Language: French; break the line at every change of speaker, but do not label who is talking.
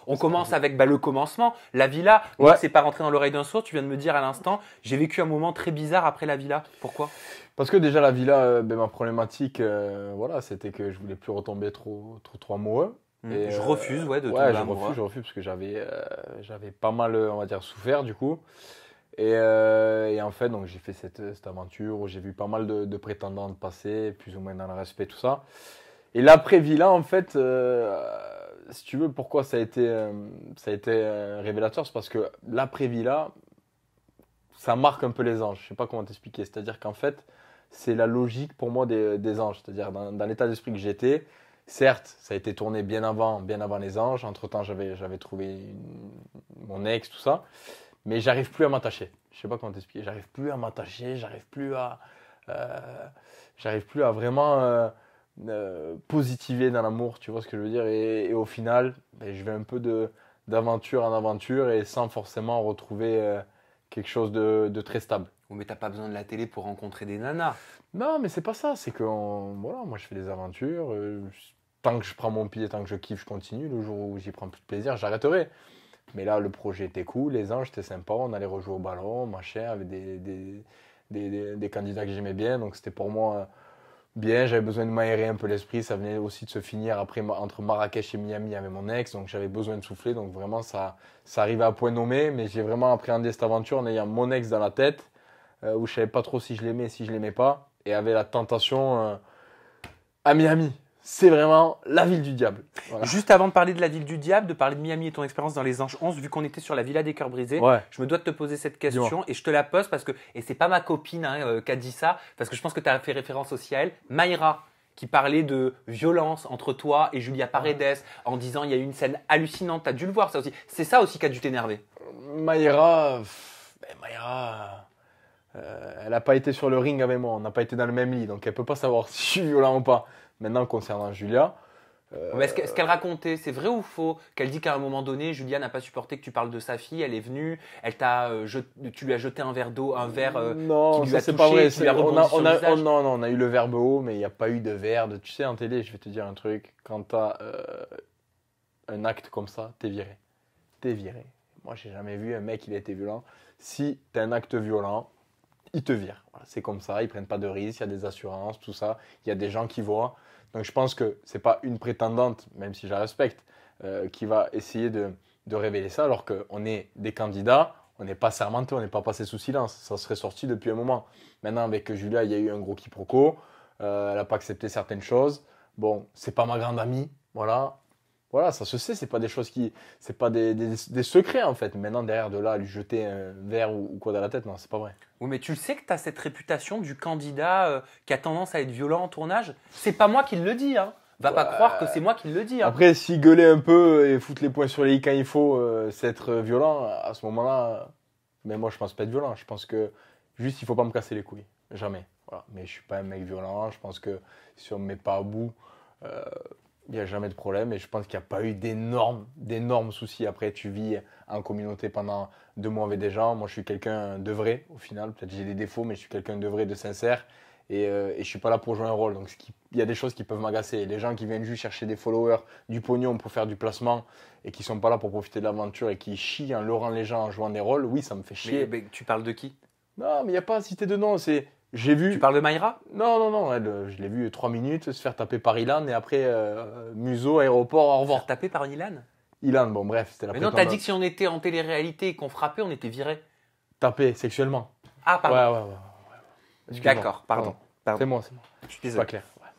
On commence avec le commencement, la villa.
Ouais.
Moi, c'est pas rentré dans l'oreille d'un sourd. Tu viens de me dire à l'instant, j'ai vécu un moment très bizarre après la villa. Pourquoi?
Parce que déjà la villa, ma problématique, voilà, c'était que je voulais plus retomber trop amoureux. Et,
Je refuse, de tomber
ouais,
amoureux.
je refuse parce que j'avais pas mal, on va dire, souffert du coup. Et en fait, donc j'ai fait cette aventure où j'ai vu pas mal de prétendantes passer, plus ou moins dans le respect, tout ça. Et l'après-villa, en fait, si tu veux, pourquoi ça a été révélateur, c'est parce que l'après-villa, ça marque un peu les anges. Je sais pas comment t'expliquer. C'est-à-dire qu'en fait, c'est la logique pour moi des anges. C'est-à-dire dans l'état d'esprit que j'étais, certes, ça a été tourné bien avant les anges. Entre-temps, j'avais trouvé mon ex, tout ça. Mais j'arrive plus à m'attacher. Je sais pas comment t'expliquer. J'arrive plus à m'attacher. J'arrive plus à vraiment positiver dans l'amour. Tu vois ce que je veux dire. Et au final, je vais un peu d'aventure en aventure et sans forcément retrouver quelque chose de très stable.
Mais t'as pas besoin de la télé pour rencontrer des nanas.
Non, mais c'est pas ça. C'est que voilà, moi je fais des aventures. Tant que je prends mon pied, tant que je kiffe, je continue. Le jour où j'y prends plus de plaisir, j'arrêterai. Mais là, le projet était cool, les anges, c'était sympa, on allait rejouer au ballon, machin, avec des candidats que j'aimais bien. Donc c'était pour moi bien, j'avais besoin de m'aérer un peu l'esprit. Ça venait aussi de se finir après entre Marrakech et Miami avec mon ex, donc j'avais besoin de souffler. Donc vraiment, ça arrivait à point nommé, mais j'ai vraiment appréhendé cette aventure en ayant mon ex dans la tête, où je savais pas trop si je l'aimais, si je l'aimais pas, et avait la tentation à Miami. C'est vraiment la ville du diable. Voilà.
Juste avant de parler de la ville du diable, de parler de Miami et ton expérience dans les Anges 11, vu qu'on était sur la Villa des Cœurs Brisés,
Ouais.
je me dois de te poser cette question et je te la pose parce que, et c'est pas ma copine qui a dit ça, parce que je pense que tu as fait référence aussi à elle, Mayra, qui parlait de violence entre toi et Julia Paredes en disant il y a eu une scène hallucinante, tu as dû le voir ça aussi. C'est ça aussi qui a dû t'énerver.
Mayra, elle n'a pas été sur le ring avec moi, on n'a pas été dans le même lit, donc elle peut pas savoir si je suis violent ou pas. Maintenant, concernant Julia.
Mais ce qu'elle racontait, c'est vrai ou faux? Qu'elle dit qu'à un moment donné, Julia n'a pas supporté que tu parles de sa fille, elle est venue, tu lui as jeté un verre d'eau, un verre
non,
qui lui a
c'est
touché,
pas vrai.
qui lui a rebondi sur le visage.
Non, on a eu le verbe haut, mais il n'y a pas eu de verre. Tu sais, en télé, je vais te dire un truc. Quand tu as un acte comme ça, t'es viré. T'es viré. Moi, j'ai jamais vu un mec, il a été violent. Si tu as un acte violent, ils te virent. Voilà, c'est comme ça, ils prennent pas de risques, il y a des assurances, tout ça. Il y a des gens qui voient. Donc je pense que c'est pas une prétendante, même si je la respecte, qui va essayer de révéler ça, alors qu'on est des candidats, on n'est pas sermentés, on n'est pas passé sous silence. Ça serait sorti depuis un moment. Maintenant, avec Julia, il y a eu un gros quiproquo. Elle n'a pas accepté certaines choses. Bon, c'est pas ma grande amie, voilà. Voilà, ça se sait, c'est pas des choses c'est pas des secrets en fait. Maintenant, derrière de là, lui jeter un verre ou quoi dans la tête, non, c'est pas vrai.
Oui, mais tu le sais que tu as cette réputation du candidat qui a tendance à être violent en tournage. C'est pas moi qui le dis, hein. Va pas croire que c'est moi qui le dis. Hein.
Après, si gueuler un peu et foutre les poings sur les i quand il faut, c'est être violent, à ce moment-là, mais moi je pense pas être violent. Je pense que juste il faut pas me casser les couilles. Jamais. Voilà. Mais je suis pas un mec violent. Je pense que si on me met pas à bout, il n'y a jamais de problème. Et je pense qu'il n'y a pas eu d'énormes soucis. Après, tu vis en communauté pendant 2 mois avec des gens. Moi, je suis quelqu'un de vrai au final. Peut-être que j'ai des défauts, mais je suis quelqu'un de vrai, de sincère. Et je suis pas là pour jouer un rôle. Donc il y a des choses qui peuvent m'agacer. Les gens qui viennent juste chercher des followers, du pognon pour faire du placement et qui sont pas là pour profiter de l'aventure et qui chient en leurrant les gens en jouant des rôles, oui, ça me fait chier.
Mais tu parles de qui?
Non, mais il n'y a pas à citer de nom. J'ai vu.
Tu parles de Mayra?
Non. Je l'ai vu 3 minutes se faire taper par Ilan et après museau, aéroport, au revoir.
Faire taper par Ilan?
Ilan, bon bref, c'était la
Mais non, t'as dit que si on était en télé-réalité et qu'on frappait, on était viré.
Taper sexuellement.
Ah, pardon.
Ouais.
D'accord, pardon.
C'est moi.
Je suis
C'est
désolé.
pas clair. Ouais.